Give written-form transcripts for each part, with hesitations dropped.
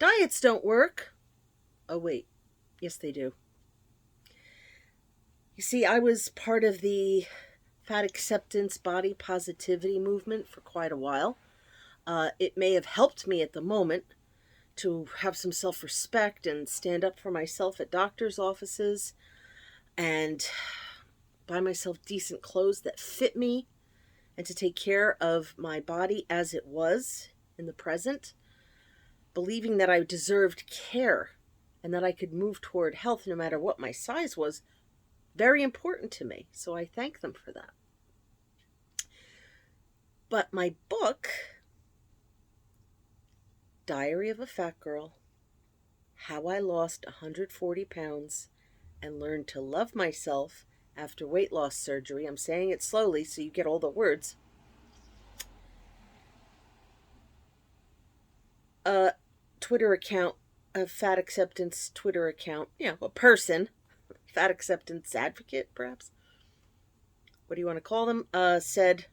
Diets don't work. Oh, wait. Yes, they do. You see, I was part of the fat acceptance, body positivity movement for quite a while. It may have helped me at the moment to have some self-respect and stand up for myself at doctor's offices and buy myself decent clothes that fit me and to take care of my body as it was in the present, believing that I deserved care and that I could move toward health no matter what my size was, very important to me. So I thank them for that. But my book, Diary of a Fat Girl, How I Lost 140 Pounds and Learned to Love Myself After Weight Loss Surgery. I'm saying it slowly so you get all the words. A Twitter account, a fat acceptance Twitter account, a person, fat acceptance advocate, perhaps. What do you want to call them? Said,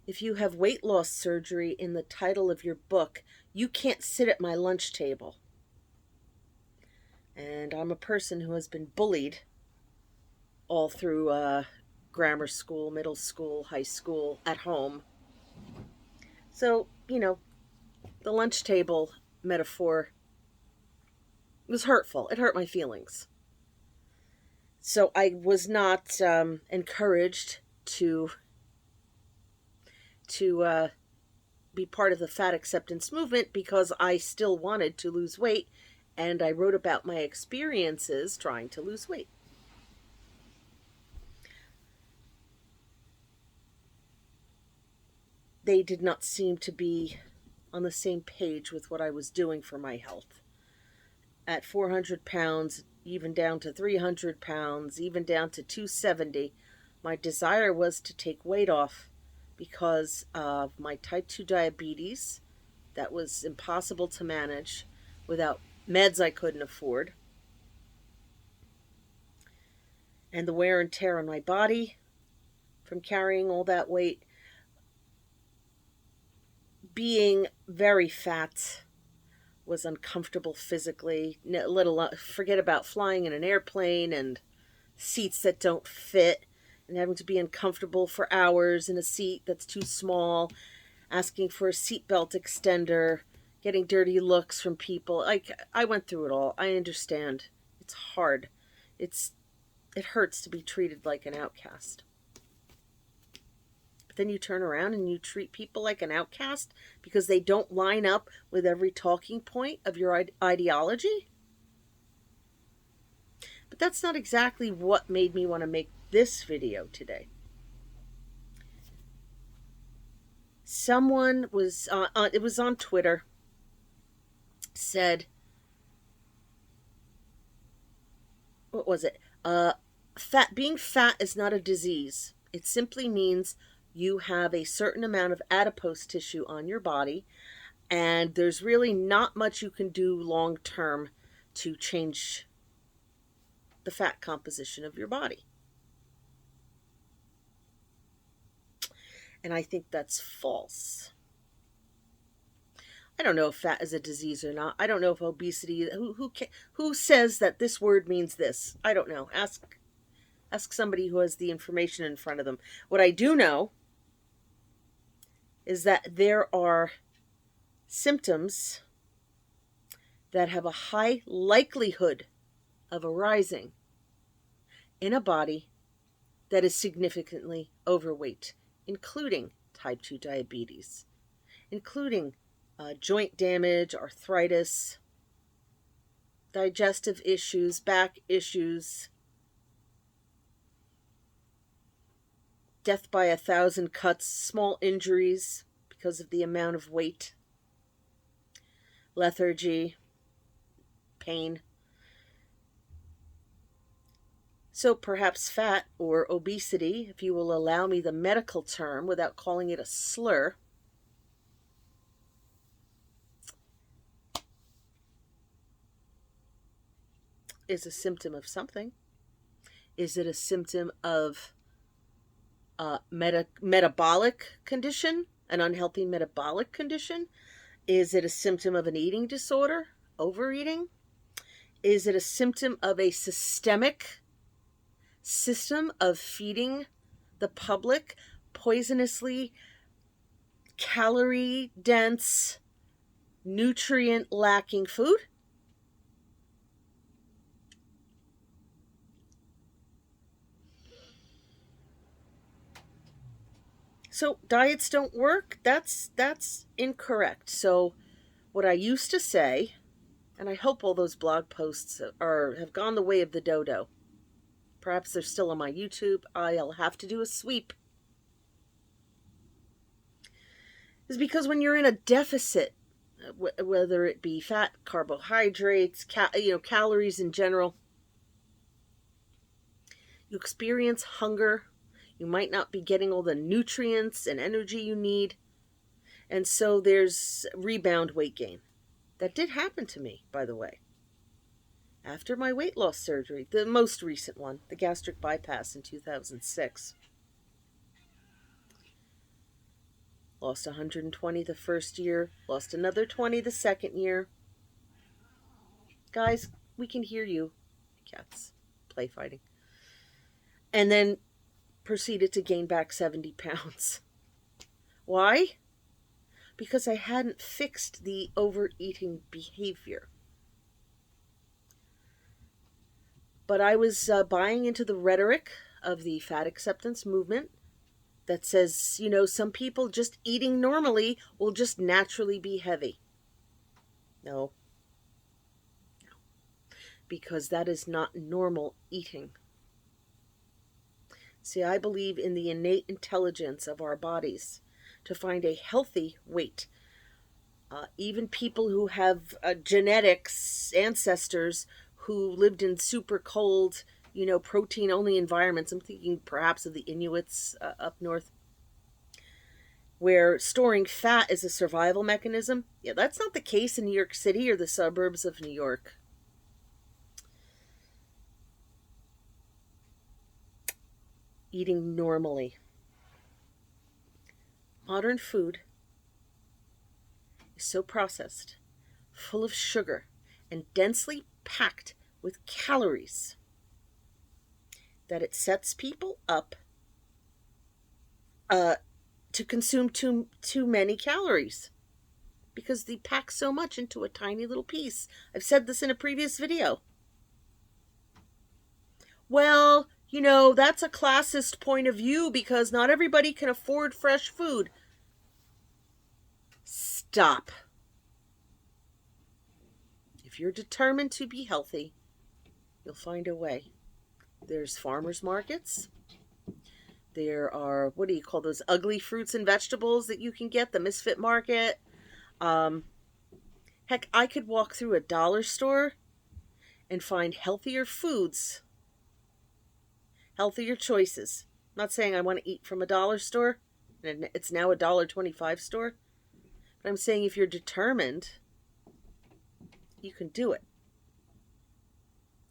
if you have weight loss surgery in the title of your book, you can't sit at my lunch table. And I'm a person who has been bullied all through grammar school, middle school, high school, at home. So, the lunch table metaphor was hurtful. It hurt my feelings. So I was not encouraged to be part of the fat acceptance movement because I still wanted to lose weight, and I wrote about my experiences trying to lose weight. They did not seem to be on the same page with what I was doing for my health. At 400 pounds, even down to 300 pounds, even down to 270, my desire was to take weight off because of my type 2 diabetes that was impossible to manage without meds I couldn't afford, and the wear and tear on my body from carrying all that weight. Being very fat was uncomfortable physically, forget about flying in an airplane and seats that don't fit and having to be uncomfortable for hours in a seat that's too small, asking for a seatbelt extender, getting dirty looks from people. I went through it all. I understand. It's hard. It hurts to be treated like an outcast. But then you turn around and you treat people like an outcast because they don't line up with every talking point of your ideology. But that's not exactly what made me want to make this video today. Someone was, it was on Twitter, said, what was it? Being fat is not a disease. It simply means you have a certain amount of adipose tissue on your body, and there's really not much you can do long term to change the fat composition of your body. And I think that's false. I don't know if fat is a disease or not. I don't know if obesity, who says that this word means this? I don't know. Ask somebody who has the information in front of them. What I do know is that there are symptoms that have a high likelihood of arising in a body that is significantly overweight, including type 2 diabetes, including joint damage, arthritis, digestive issues, back issues, death by 1,000 cuts, small injuries because of the amount of weight, lethargy, pain. So perhaps fat or obesity, if you will allow me the medical term without calling it a slur, is a symptom of something. Is it a symptom of metabolic condition, an unhealthy metabolic condition? Is it a symptom of an eating disorder, overeating? Is it a symptom of a systemic system of feeding the public poisonously calorie dense, nutrient lacking food? So diets don't work? That's incorrect. So what I used to say, and I hope all those blog posts have gone the way of the dodo. Perhaps they're still on my YouTube. I'll have to do a sweep. Is because when you're in a deficit, whether it be fat, carbohydrates, calories in general, you experience hunger. You might not be getting all the nutrients and energy you need. And so there's rebound weight gain. That did happen to me, by the way. After my weight loss surgery, the most recent one, the gastric bypass in 2006. Lost 120 the first year, lost another 20 the second year. Guys, we can hear you. Cats play fighting. And then proceeded to gain back 70 pounds. Why? Because I hadn't fixed the overeating behavior. But I was buying into the rhetoric of the fat acceptance movement that says, some people just eating normally will just naturally be heavy. No. Because that is not normal eating. See, I believe in the innate intelligence of our bodies to find a healthy weight. Even people who have genetics, ancestors who lived in super cold, protein-only environments. I'm thinking perhaps of the Inuits up north, where storing fat is a survival mechanism. Yeah, that's not the case in New York City or the suburbs of New York. Eating normally. Modern food is so processed, full of sugar, and densely packed with calories that it sets people up to consume too many calories because they pack so much into a tiny little piece. I've said this in a previous video. Well, that's a classist point of view because not everybody can afford fresh food. Stop. If you're determined to be healthy, you'll find a way. There's farmers markets. There are, what do you call those ugly fruits and vegetables that you can get, the Misfit Market. Heck, I could walk through a dollar store and find healthier foods, healthier choices. I'm not saying I want to eat from a dollar store, and it's now a $1.25 store. But I'm saying if you're determined, you can do it.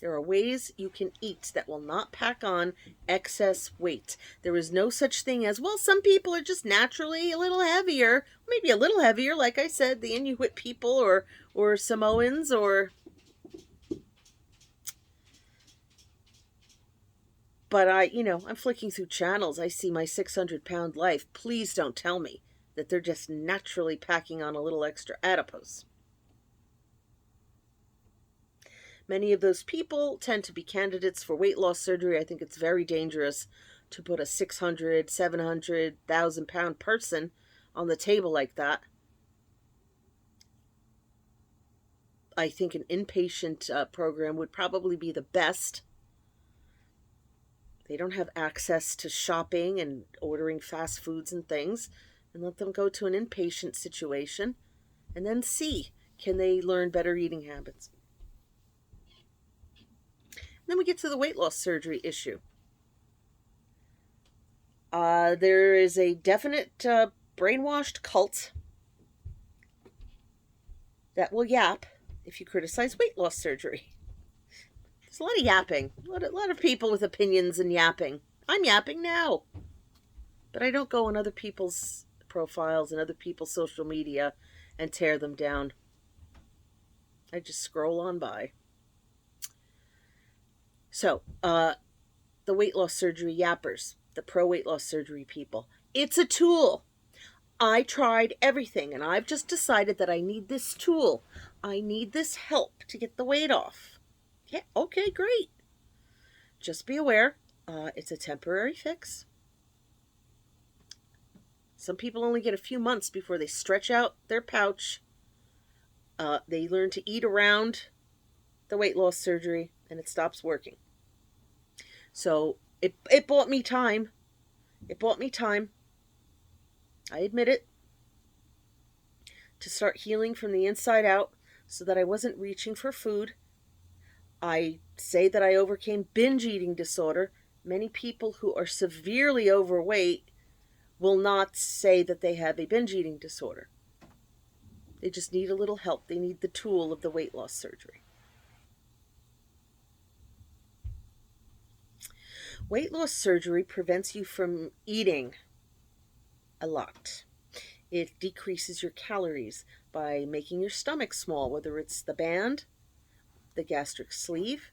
There are ways you can eat that will not pack on excess weight. There is no such thing as, well, some people are just naturally a little heavier. Maybe a little heavier, like I said, the Inuit people or Samoans or... But I'm flicking through channels. I see my 600-pound life. Please don't tell me that they're just naturally packing on a little extra adipose. Many of those people tend to be candidates for weight loss surgery. I think it's very dangerous to put a 600, 700,000 pound person on the table like that. I think an inpatient program would probably be the best. They don't have access to shopping and ordering fast foods and things, and let them go to an inpatient situation and then see, can they learn better eating habits? Then we get to the weight loss surgery issue. There is a definite brainwashed cult that will yap if you criticize weight loss surgery. There's a lot of yapping. A lot of people with opinions and yapping. I'm yapping now. But I don't go on other people's profiles and other people's social media and tear them down. I just scroll on by. So, the weight loss surgery yappers, the pro weight loss surgery people, it's a tool. I tried everything, and I've just decided that I need this tool. I need this help to get the weight off. Yeah, okay, great. Just be aware, it's a temporary fix. Some people only get a few months before they stretch out their pouch. They learn to eat around the weight loss surgery, and it stops working. So it bought me time. It bought me time. I admit it. To start healing from the inside out so that I wasn't reaching for food. I say that I overcame binge eating disorder. Many people who are severely overweight will not say that they have a binge eating disorder. They just need a little help. They need the tool of the weight loss surgery. Weight loss surgery prevents you from eating a lot. It decreases your calories by making your stomach small, whether it's the band, the gastric sleeve,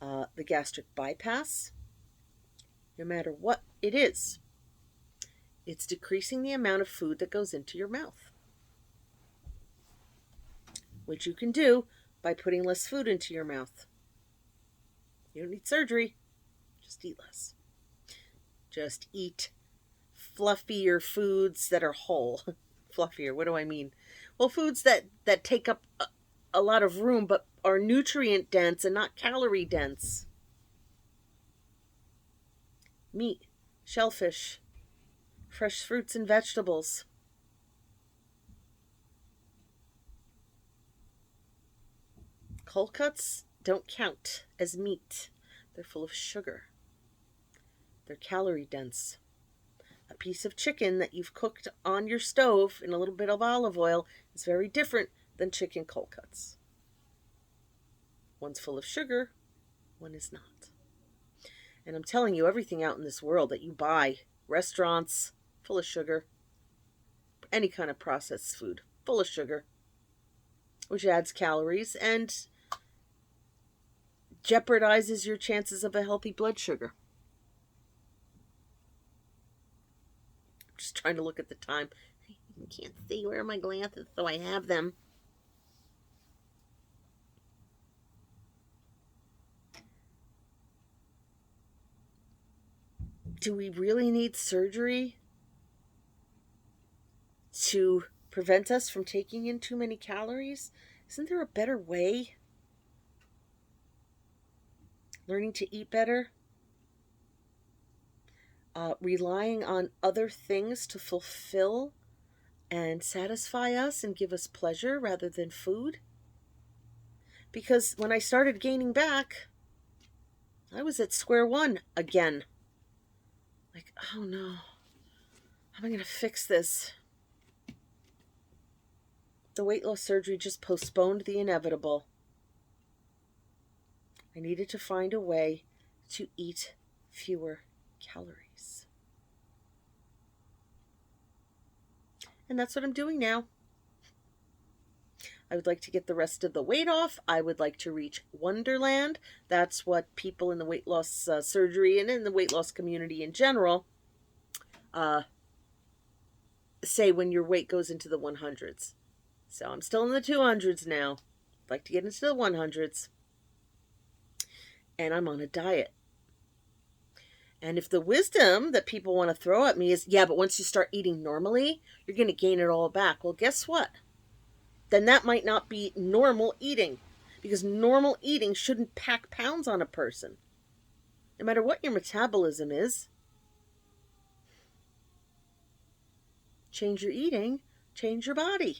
the gastric bypass. No matter what it is, it's decreasing the amount of food that goes into your mouth, which you can do by putting less food into your mouth. You don't need surgery. Just eat less. Just eat fluffier foods that are whole. Fluffier, what do I mean? Well, foods that take up a lot of room but are nutrient dense and not calorie dense. Meat, shellfish, fresh fruits and vegetables. Cold cuts don't count as meat. They're full of sugar. They're calorie dense. A piece of chicken that you've cooked on your stove in a little bit of olive oil is very different than chicken cold cuts. One's full of sugar, one is not. And I'm telling you, everything out in this world that you buy, restaurants, full of sugar, any kind of processed food, full of sugar, which adds calories and jeopardizes your chances of a healthy blood sugar. I'm just trying to look at the time. I can't see. Where are my glasses? So I have them. Do we really need surgery to prevent us from taking in too many calories? Isn't there a better way? Learning to eat better? Relying on other things to fulfill and satisfy us and give us pleasure rather than food? Because when I started gaining back, I was at square one again. Like, oh no, how am I going to fix this? The weight loss surgery just postponed the inevitable. I needed to find a way to eat fewer calories. And that's what I'm doing now. I would like to get the rest of the weight off. I would like to reach Wonderland. That's what people in the weight loss surgery and in the weight loss community in general say when your weight goes into the 100s. So I'm still in the 200s now. I'd like to get into the 100s. And I'm on a diet. And if the wisdom that people want to throw at me is, yeah, but once you start eating normally, you're going to gain it all back. Well, guess what? Then that might not be normal eating, because normal eating shouldn't pack pounds on a person. No matter what your metabolism is, change your eating, change your body.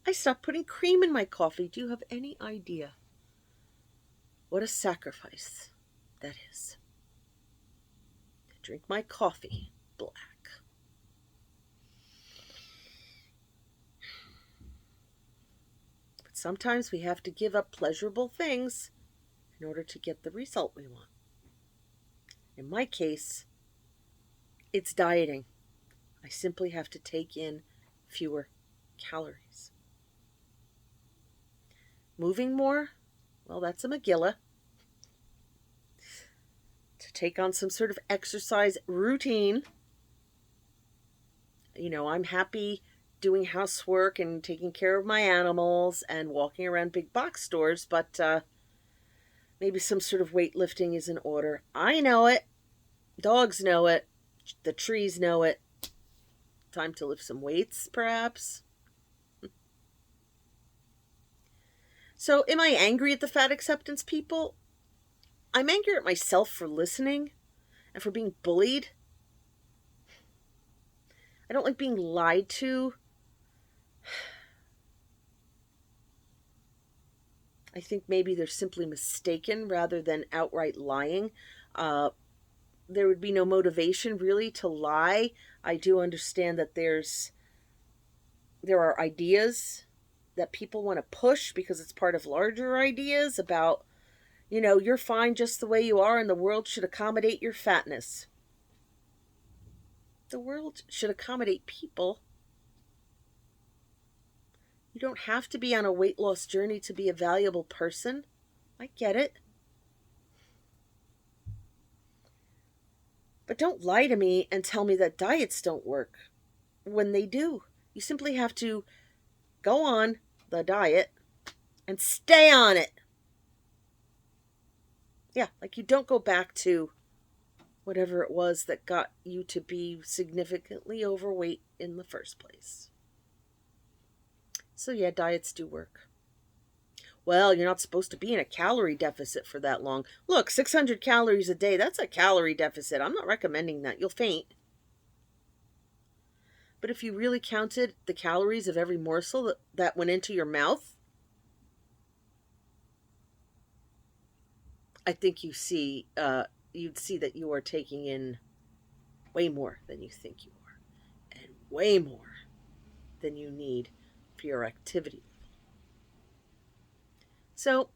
I stopped putting cream in my coffee. Do you have any idea what a sacrifice that is? To drink my coffee black. But sometimes we have to give up pleasurable things in order to get the result we want. In my case, it's dieting. I simply have to take in fewer calories. Moving more? Well, that's a Megillah. To take on some sort of exercise routine. I'm happy doing housework and taking care of my animals and walking around big box stores, but maybe some sort of weightlifting is in order. I know it. Dogs know it. The trees know it. Time to lift some weights, perhaps. So, am I angry at the fat acceptance people? I'm angry at myself for listening and for being bullied. I don't like being lied to. I think maybe they're simply mistaken rather than outright lying. There would be no motivation really to lie. I do understand that there are ideas that people want to push because it's part of larger ideas about, you're fine just the way you are and the world should accommodate your fatness. The world should accommodate people. You don't have to be on a weight loss journey to be a valuable person. I get it. But don't lie to me and tell me that diets don't work when they do. You simply have to go on the diet and stay on it. Yeah, like you don't go back to whatever it was that got you to be significantly overweight in the first place. So yeah, diets do work. Well, you're not supposed to be in a calorie deficit for that long. Look, 600 calories a day, that's a calorie deficit. I'm not recommending that. You'll faint. But if you really counted the calories of every morsel that went into your mouth, I think you'd see that you are taking in way more than you think you are, and way more than you need for your activity level. So,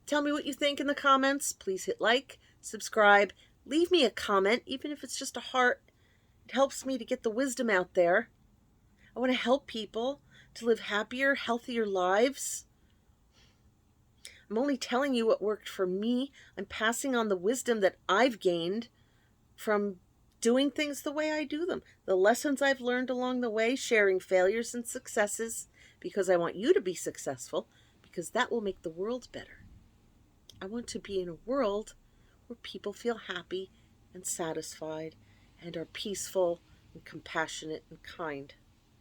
tell me what you think in the comments. Please hit like, subscribe, leave me a comment, even if it's just a heart. It helps me to get the wisdom out there. I want to help people to live happier, healthier lives. I'm only telling you what worked for me. I'm passing on the wisdom that I've gained from doing things the way I do them. The lessons I've learned along the way, sharing failures and successes, because I want you to be successful, because that will make the world better. I want to be in a world where people feel happy and satisfied and are peaceful and compassionate and kind.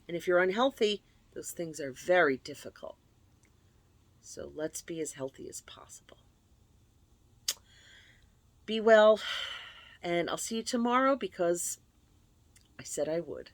And if you're unhealthy, those things are very difficult. So let's be as healthy as possible. Be well, and I'll see you tomorrow because I said I would.